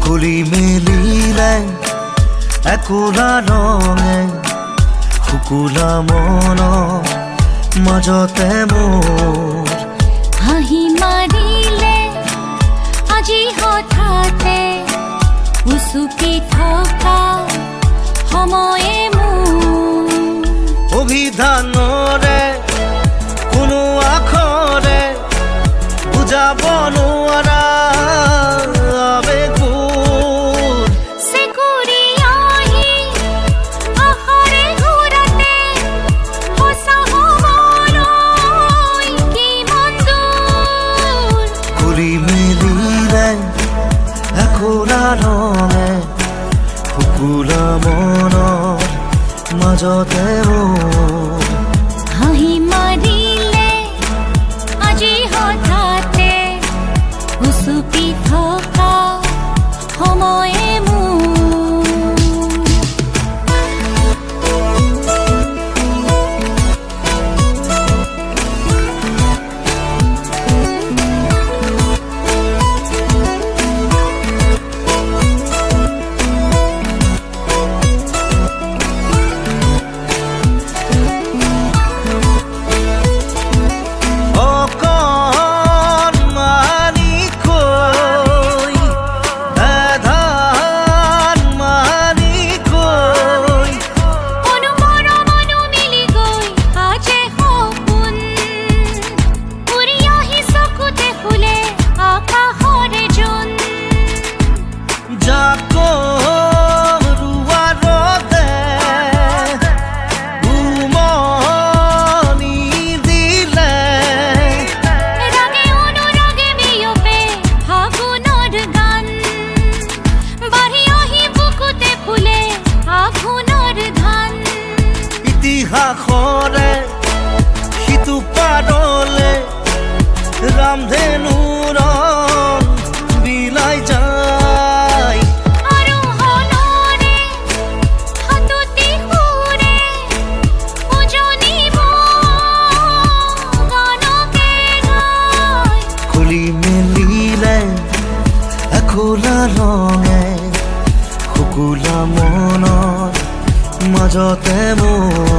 কুলি মেলিলে একোলা ৰঙে শুকুলা মন মাজতে মোৰ হাঁহি মাৰিলে আজি হঠাতে উচুকি থকা সময়ে মোৰ অভিধানৰে কোনো আখৰে বুজাব নোৱাৰা শুকুলা মনৰ মাজতে হাঁহি মাৰিলে আজি হঠাতে উচুকি থকা সময়ে ইতিহাসৰে সিটো পাৰলে ৰামধেনুৰ বিলাই যায় আৰু হনৰে হাততি সুৰে উজনিব গানকে গায় খুলি মেলিলে একোলা ৰঙে শুকুলা মনৰ মাজতে মোৰ